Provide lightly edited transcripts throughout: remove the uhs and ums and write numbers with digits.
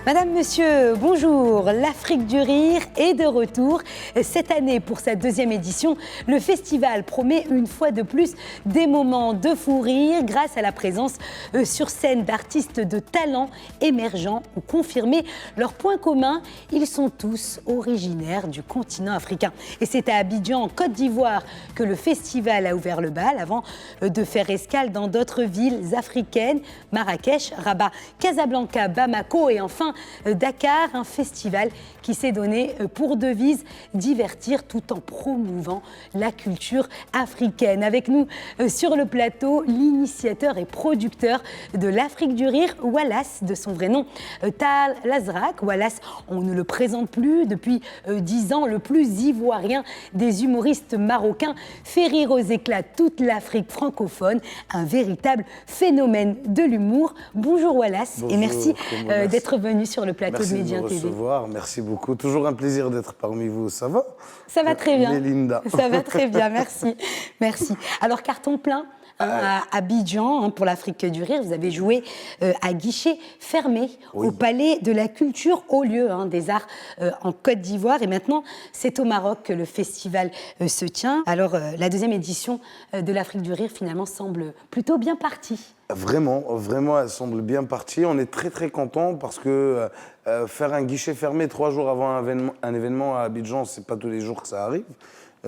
Madame, Monsieur, bonjour. L'Afrique du Rire est de retour. Cette année, pour sa deuxième édition, le festival promet une fois de plus des moments de fou rire grâce à la présence sur scène d'artistes de talent émergents ou confirmés. Leur point commun, ils sont tous originaires du continent africain. Et c'est à Abidjan, en Côte d'Ivoire, que le festival a ouvert le bal avant de faire escale dans d'autres villes africaines, Marrakech, Rabat, Casablanca, Bamako et enfin Dakar, un festival qui s'est donné pour devise divertir tout en promouvant la culture africaine. Avec nous sur le plateau, l'initiateur et producteur de l'Afrique du Rire, Wallace, de son vrai nom Tal Lazrak. Wallace, on ne le présente plus depuis 10 ans, le plus ivoirien des humoristes marocains, fait rire aux éclats toute l'Afrique francophone, un véritable phénomène de l'humour. Bonjour Wallace. Bonjour, et merci d'être venu sur le plateau de Média TV. Merci de me recevoir, merci beaucoup. Toujours un plaisir d'être parmi vous, ça va? Ça va très bien. Mélinda. Ça va très bien, merci. Merci. Alors, carton plein à Abidjan pour l'Afrique du Rire. Vous avez joué à guichet fermé au Palais de la Culture, au lieu des Arts en Côte d'Ivoire. Et maintenant, c'est au Maroc que le festival se tient. Alors, la deuxième édition de l'Afrique du Rire, finalement, semble plutôt bien partie. Vraiment, elle semble bien partie. On est très très contents parce que faire un guichet fermé 3 jours avant un événement à Abidjan, c'est pas tous les jours que ça arrive.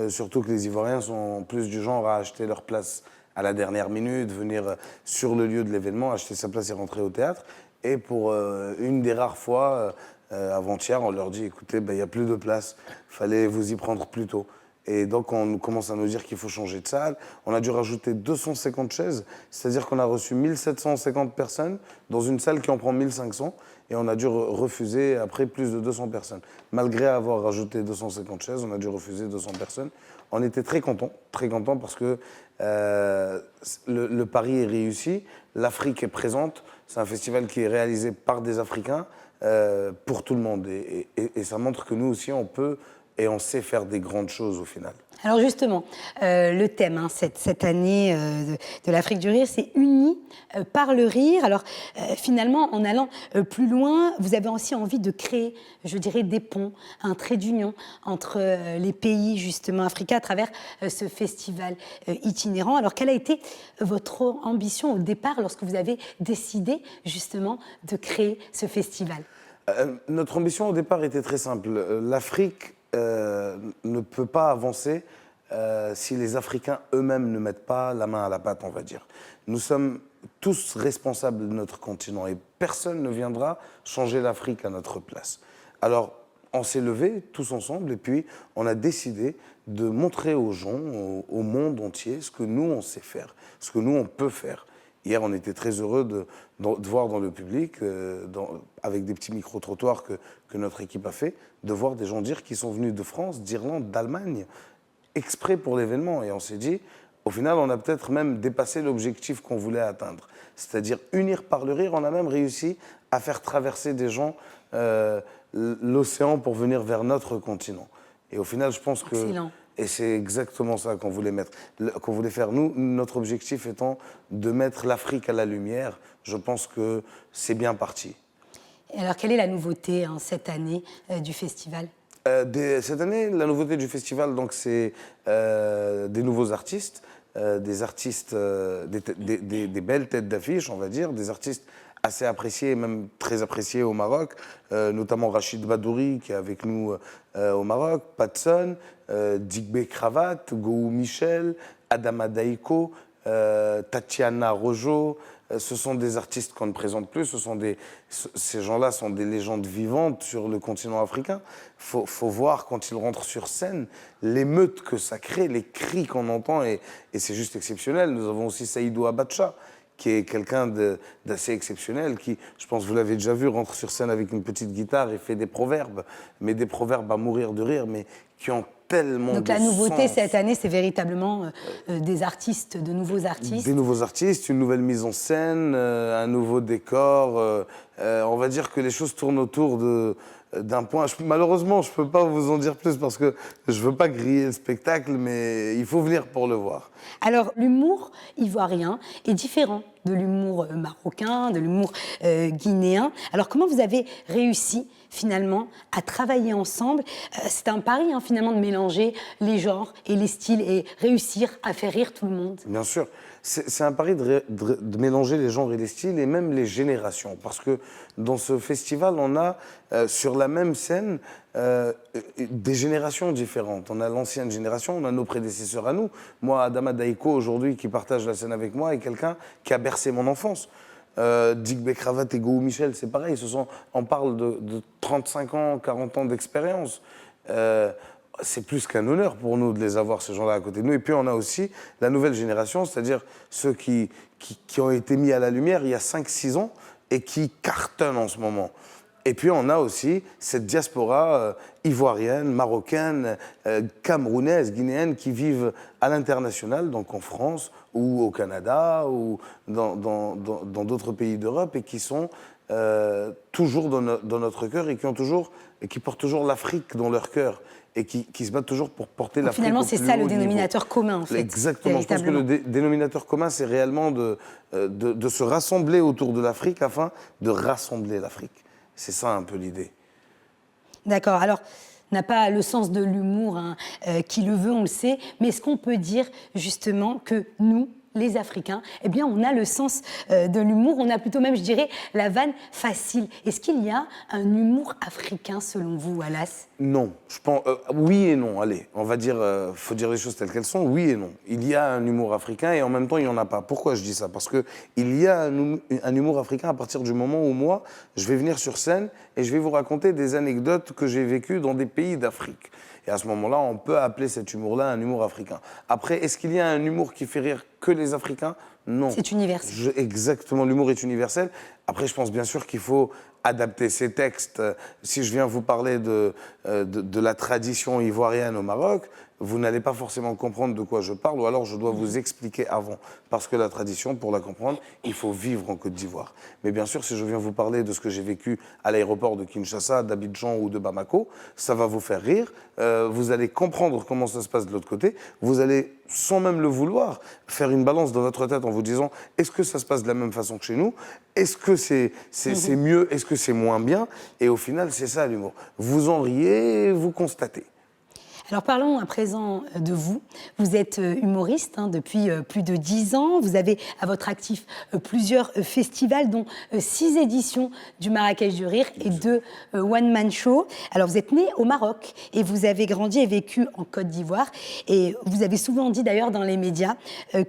Surtout que les Ivoiriens sont plus du genre à acheter leur place à la dernière minute, venir sur le lieu de l'événement, acheter sa place et rentrer au théâtre. Et pour une des rares fois, avant-hier, on leur dit, écoutez, il n'y a plus de place, fallait vous y prendre plus tôt. Et donc, on commence à nous dire qu'il faut changer de salle. On a dû rajouter 250 chaises, c'est-à-dire qu'on a reçu 1750 personnes dans une salle qui en prend 1500. Et on a dû refuser après plus de 200 personnes. Malgré avoir rajouté 250 chaises, on a dû refuser 200 personnes. On était très contents parce que le pari est réussi. L'Afrique est présente. C'est un festival qui est réalisé par des Africains pour tout le monde. Et ça montre que nous aussi, on peut et on sait faire des grandes choses au final. Alors justement, le thème cette année de l'Afrique du Rire, c'est Unis par le rire. Alors finalement, en allant plus loin, vous avez aussi envie de créer, je dirais, des ponts, un trait d'union entre les pays justement africains à travers ce festival itinérant. Alors quelle a été votre ambition au départ lorsque vous avez décidé justement de créer ce festival? Notre ambition au départ était très simple. L'Afrique ne peut pas avancer si les Africains eux-mêmes ne mettent pas la main à la pâte, on va dire. Nous sommes tous responsables de notre continent et personne ne viendra changer l'Afrique à notre place. Alors, on s'est levés tous ensemble et puis on a décidé de montrer aux gens, au monde entier, ce que nous, on sait faire, ce que nous, on peut faire. Hier, on était très heureux de voir dans le public, avec des petits micro-trottoirs que notre équipe a fait, de voir des gens dire qu'ils sont venus de France, d'Irlande, d'Allemagne, exprès pour l'événement. Et on s'est dit, au final, on a peut-être même dépassé l'objectif qu'on voulait atteindre. C'est-à-dire unir par le rire. On a même réussi à faire traverser des gens l'océan pour venir vers notre continent. Et au final, je pense que... Excellent. Et c'est exactement ça qu'on voulait qu'on voulait faire. Nous, notre objectif étant de mettre l'Afrique à la lumière. Je pense que c'est bien parti. Et alors, quelle est la nouveauté cette année du festival? Cette année, la nouveauté du festival, donc, c'est des nouveaux artistes, des artistes, des belles têtes d'affiche, on va dire, des artistes assez appréciés, même très appréciés au Maroc, notamment Rachid Badouri qui est avec nous au Maroc, Patson, Digbe Cravat, Gou Michel, Adama Daiko, Tatiana Rojo. Ce sont des artistes qu'on ne présente plus. Ces gens-là sont des légendes vivantes sur le continent africain. Faut voir quand ils rentrent sur scène l'émeute que ça crée, les cris qu'on entend et c'est juste exceptionnel. Nous avons aussi Saïdou Abacha, qui est quelqu'un d'assez exceptionnel, qui, je pense que vous l'avez déjà vu, rentre sur scène avec une petite guitare et fait des proverbes, mais des proverbes à mourir de rire, mais qui ont tellement de sens. Donc la nouveauté cette année, c'est véritablement des artistes, de nouveaux artistes. Des nouveaux artistes, une nouvelle mise en scène, un nouveau décor. On va dire que les choses tournent autour d'un point. Malheureusement, je ne peux pas vous en dire plus parce que je ne veux pas griller le spectacle, mais il faut venir pour le voir. Alors, l'humour ivoirien est différent de l'humour marocain, de l'humour guinéen. Alors, comment vous avez réussi finalement à travailler ensemble? C'est un pari finalement de mélanger les genres et les styles et réussir à faire rire tout le monde. Bien sûr. C'est un pari de mélanger les genres et les styles et même les générations. Parce que dans ce festival, on a sur la même scène des générations différentes. On a l'ancienne génération, on a nos prédécesseurs à nous. Moi, Adama Daïko, aujourd'hui, qui partage la scène avec moi, est quelqu'un qui a bercé mon enfance. Dick Bekravat et Gou Michel, c'est pareil. On parle de 35 ans, 40 ans d'expérience. C'est plus qu'un honneur pour nous de les avoir, ces gens-là, à côté de nous. Et puis, on a aussi la nouvelle génération, c'est-à-dire ceux qui ont été mis à la lumière il y a 5-6 ans et qui cartonnent en ce moment. Et puis, on a aussi cette diaspora ivoirienne, marocaine, camerounaise, guinéenne, qui vivent à l'international, donc en France ou au Canada ou dans d'autres pays d'Europe et qui sont toujours dans notre cœur et qui portent toujours l'Afrique dans leur cœur. Et qui se battent toujours pour porter l'Afrique au plus haut niveau. Finalement, c'est ça le dénominateur commun, en fait. Exactement. Je pense que le dénominateur commun, c'est réellement de se rassembler autour de l'Afrique afin de rassembler l'Afrique. C'est ça un peu l'idée. D'accord. Alors, n'a pas le sens de l'humour qui le veut, on le sait. Mais est-ce qu'on peut dire justement que nous, les Africains, eh bien, on a le sens de l'humour. On a plutôt même, je dirais, la vanne facile. Est-ce qu'il y a un humour africain, selon vous, Wallace? Non. Je pense, oui et non. Allez, on va dire, faut dire les choses telles qu'elles sont. Oui et non. Il y a un humour africain et en même temps, il n'y en a pas. Pourquoi je dis ça? Parce qu'il y a un humour africain à partir du moment où moi, je vais venir sur scène et je vais vous raconter des anecdotes que j'ai vécues dans des pays d'Afrique. Et à ce moment-là, on peut appeler cet humour-là un humour africain. Après, est-ce qu'il y a un humour qui fait rire que les Africains? Non. C'est universel. Exactement, l'humour est universel. Après, je pense bien sûr qu'il faut adapter ces textes. Si je viens vous parler de la tradition ivoirienne au Maroc, vous n'allez pas forcément comprendre de quoi je parle, ou alors je dois vous expliquer avant. Parce que la tradition, pour la comprendre, il faut vivre en Côte d'Ivoire. Mais bien sûr, si je viens vous parler de ce que j'ai vécu à l'aéroport de Kinshasa, d'Abidjan ou de Bamako, ça va vous faire rire. Vous allez comprendre comment ça se passe de l'autre côté. Vous allez, sans même le vouloir, faire une balance dans votre tête en vous disant « Est-ce que ça se passe de la même façon que chez nous? Est-ce que c'est mieux? Est-ce que c'est moins bien ?» Et au final, c'est ça l'humour. Vous en riez, vous constatez. Alors parlons à présent de vous. Vous êtes humoriste depuis plus de 10 ans. Vous avez à votre actif plusieurs festivals, dont 6 éditions du Marrakech du Rire et 2 one-man show. Alors vous êtes né au Maroc et vous avez grandi et vécu en Côte d'Ivoire. Et vous avez souvent dit d'ailleurs dans les médias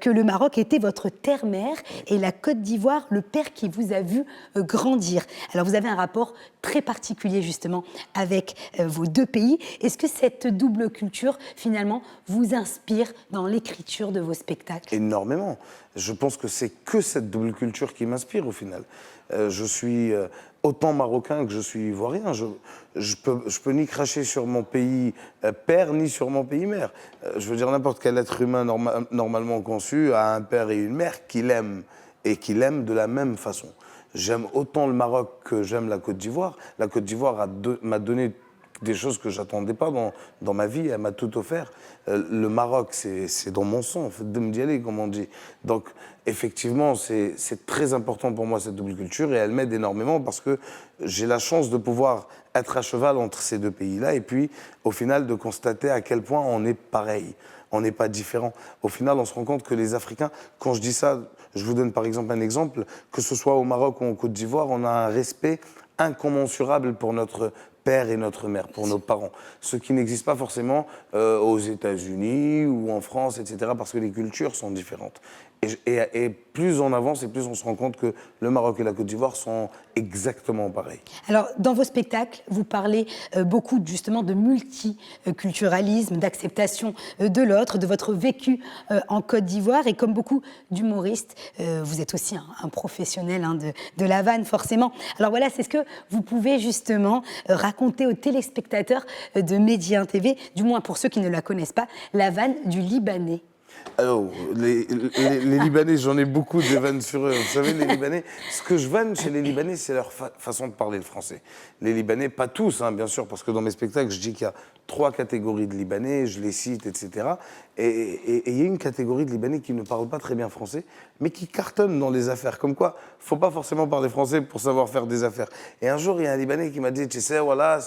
que le Maroc était votre terre-mère et la Côte d'Ivoire le père qui vous a vu grandir. Alors vous avez un rapport très particulier justement avec vos deux pays. Est-ce que cette double culture, finalement, vous inspire dans l'écriture de vos spectacles? Énormément. Je pense que c'est que cette double culture qui m'inspire au final. Je suis autant marocain que je suis ivoirien. Je peux ni cracher sur mon pays père ni sur mon pays mère. Je veux dire, n'importe quel être humain normalement conçu a un père et une mère qu'il aime et qu'il aime de la même façon. J'aime autant le Maroc que j'aime la Côte d'Ivoire. La Côte d'Ivoire m'a donné des choses que je n'attendais pas dans ma vie, elle m'a tout offert. Le Maroc, c'est dans mon sang, en fait, de me d'y aller, comme on dit. Donc, effectivement, c'est très important pour moi, cette double culture, et elle m'aide énormément parce que j'ai la chance de pouvoir être à cheval entre ces deux pays-là, et puis, au final, de constater à quel point on est pareil, on n'est pas différent. Au final, on se rend compte que les Africains, quand je dis ça, je vous donne par exemple un exemple, que ce soit au Maroc ou en Côte d'Ivoire, on a un respect incommensurable pour notre père et notre mère, pour nos parents. Ce qui n'existe pas forcément aux États-Unis ou en France, etc., parce que les cultures sont différentes. Et plus on avance et plus on se rend compte que le Maroc et la Côte d'Ivoire sont exactement pareils. Alors, dans vos spectacles, vous parlez beaucoup justement de multiculturalisme, d'acceptation de l'autre, de votre vécu en Côte d'Ivoire. Et comme beaucoup d'humoristes, vous êtes aussi un professionnel de la vanne, forcément. Alors voilà, c'est ce que vous pouvez justement raconter aux téléspectateurs de Média TV, du moins pour ceux qui ne la connaissent pas, la vanne du Libanais. Alors, les Libanais, j'en ai beaucoup de vannes sur eux. Vous savez, les Libanais, ce que je vanne chez les Libanais, c'est leur façon de parler le français. Les Libanais, pas tous, hein, bien sûr, parce que dans mes spectacles, je dis qu'il y a 3 catégories de Libanais, je les cite, etc. Et il y a une catégorie de Libanais qui ne parle pas très bien français, mais qui cartonne dans les affaires. Comme quoi, il ne faut pas forcément parler français pour savoir faire des affaires. Et un jour, il y a un Libanais qui m'a dit, tu sais, voilà,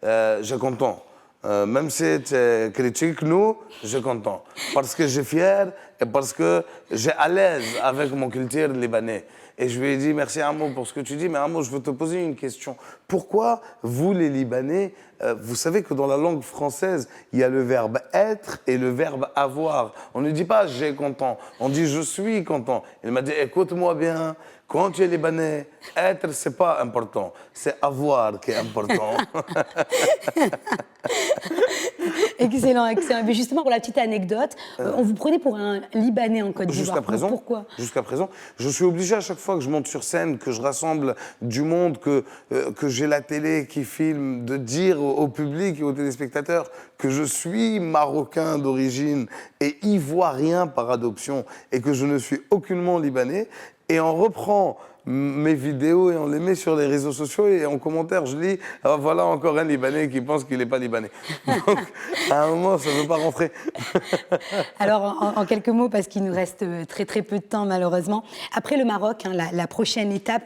je content. Même si tu critiques nous, je suis content. Parce que je suis fier et parce que j'ai à l'aise avec mon culture libanais. Et je lui ai dit, merci Amo pour ce que tu dis, mais Amo, je veux te poser une question. Pourquoi vous, les Libanais, vous savez que dans la langue française, il y a le verbe être et le verbe avoir. On ne dit pas j'ai content, on dit je suis content. Il m'a dit, écoute-moi bien, quand tu es Libanais, être, c'est pas important, c'est avoir qui est important. Excellent, excellent. Mais justement, pour la petite anecdote, on vous prenait pour un Libanais en Côte d'Ivoire. Jusqu'à présent. Pourquoi ? Jusqu'à présent. Je suis obligé à chaque fois que je monte sur scène, que je rassemble du monde, que j'ai la télé qui filme, de dire au public et aux téléspectateurs que je suis marocain d'origine et ivoirien par adoption et que je ne suis aucunement libanais. Et on reprend mes vidéos et on les met sur les réseaux sociaux et en commentaire, je lis ah, voilà encore un Libanais qui pense qu'il n'est pas Libanais. Donc, à un moment, ça ne veut pas rentrer. Alors, en quelques mots, parce qu'il nous reste très très peu de temps malheureusement, après le Maroc, hein, la prochaine étape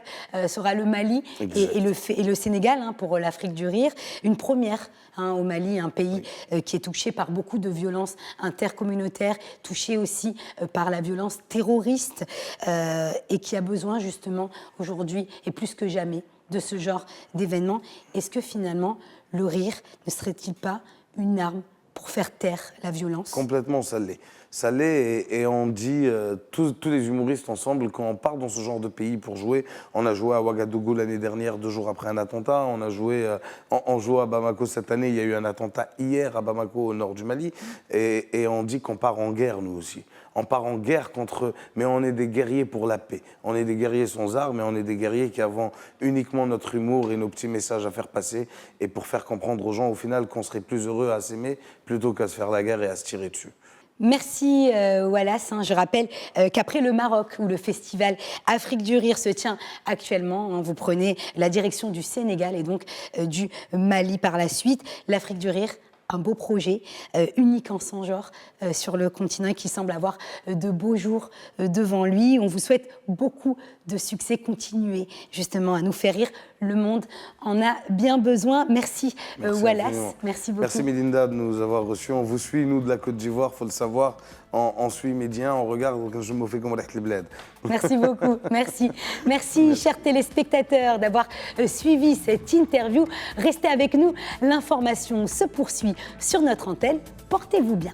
sera le Mali et le Sénégal hein, pour l'Afrique du Rire. Une première hein, au Mali, un pays qui est touché par beaucoup de violences intercommunautaires, touché aussi par la violence terroriste et qui a besoin justement aujourd'hui et plus que jamais de ce genre d'événements. Est-ce que finalement le rire ne serait-il pas une arme pour faire taire la violence? Complètement, ça l'est. Ça l'est et on dit, tous les humoristes ensemble, quand on part dans ce genre de pays pour jouer, on a joué à Ouagadougou l'année dernière, 2 jours après un attentat, on a joué, on joue à Bamako cette année, il y a eu un attentat hier à Bamako au nord du Mali, et on dit qu'on part en guerre nous aussi. On part en guerre contre eux, mais on est des guerriers pour la paix. On est des guerriers sans armes, mais on est des guerriers qui avons uniquement notre humour et nos petits messages à faire passer, et pour faire comprendre aux gens au final qu'on serait plus heureux à s'aimer plutôt qu'à se faire la guerre et à se tirer dessus. Merci Wallace. Je rappelle qu'après le Maroc, où le festival Afrique du Rire se tient actuellement, vous prenez la direction du Sénégal et donc du Mali par la suite. L'Afrique du Rire, un beau projet, unique en son genre sur le continent qui semble avoir de beaux jours devant lui. On vous souhaite beaucoup de succès. Continuez justement à nous faire rire. Le monde en a bien besoin. Merci Wallace. Infiniment. Merci beaucoup. Merci Mélinda de nous avoir reçus. On vous suit, nous, de la Côte d'Ivoire, il faut le savoir. On suit Médien, on regarde, je me fais comme les bled. Merci beaucoup, merci. Merci, chers téléspectateurs, d'avoir suivi cette interview. Restez avec nous, l'information se poursuit sur notre antenne. Portez-vous bien.